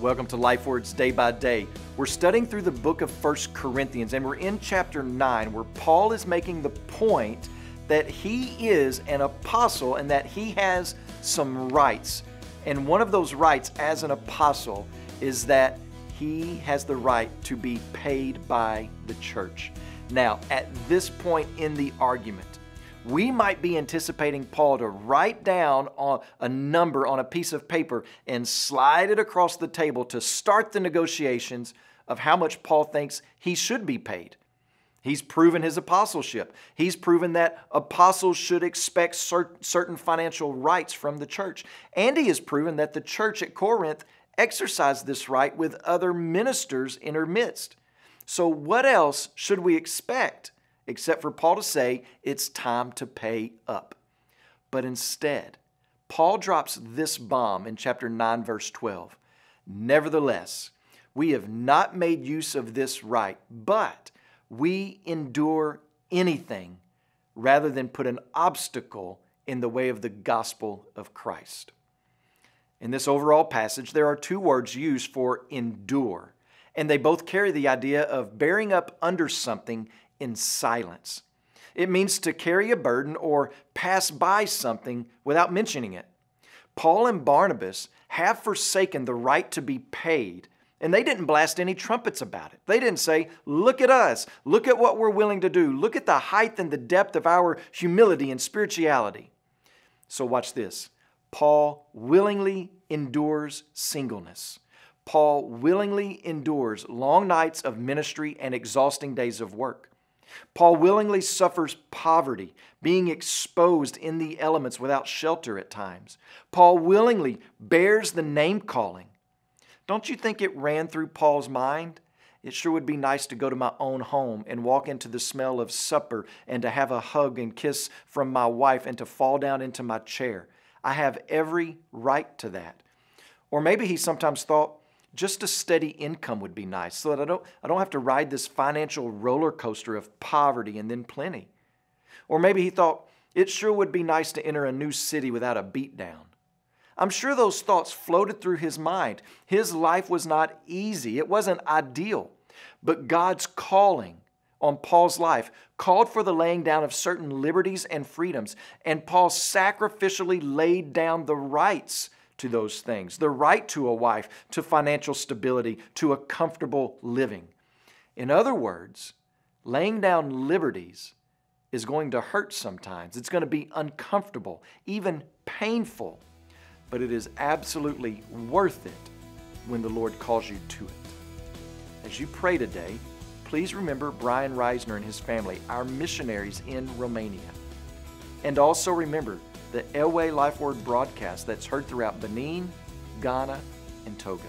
Welcome to Life Words Day by Day. We're studying through the book of 1 Corinthians, and we're in chapter 9, where Paul is making the point that he is an apostle and that he has some rights. And one of those rights as an apostle is that he has the right to be paid by the church. Now, at this point in the argument, we might be anticipating Paul to write down a number on a piece of paper and slide it across the table to start the negotiations of how much Paul thinks he should be paid. He's proven his apostleship. He's proven that apostles should expect certain financial rights from the church. And he has proven that the church at Corinth exercised this right with other ministers in her midst. So what else should we expect except for Paul to say it's time to pay up? But instead, Paul drops this bomb in chapter 9, verse 12. Nevertheless, we have not made use of this right, but we endure anything rather than put an obstacle in the way of the gospel of Christ. In this overall passage, there are two words used for endure, and they both carry the idea of bearing up under something in silence. It means to carry a burden or pass by something without mentioning it. Paul and Barnabas have forsaken the right to be paid, and they didn't blast any trumpets about it. They didn't say, look at us, look at what we're willing to do, look at the height and the depth of our humility and spirituality. So watch this. Paul willingly endures singleness. Paul willingly endures long nights of ministry and exhausting days of work. Paul willingly suffers poverty, being exposed in the elements without shelter at times. Paul willingly bears the name calling. Don't you think it ran through Paul's mind? It sure would be nice to go to my own home and walk into the smell of supper and to have a hug and kiss from my wife and to fall down into my chair. I have every right to that. Or maybe he sometimes thought, just a steady income would be nice so that I don't have to ride this financial roller coaster of poverty and then plenty. Or maybe he thought, it sure would be nice to enter a new city without a beatdown. I'm sure those thoughts floated through his mind. His life was not easy. It wasn't ideal. But God's calling on Paul's life called for the laying down of certain liberties and freedoms, and Paul sacrificially laid down the rights to those things, the right to a wife, to financial stability, to a comfortable living. In other words, laying down liberties is going to hurt sometimes. It's going to be uncomfortable, even painful, but it is absolutely worth it when the Lord calls you to it. As you pray today, please remember Brian Reisner and his family, our missionaries in Romania. And also remember the Elway Life Word broadcast that's heard throughout Benin, Ghana, and Togo.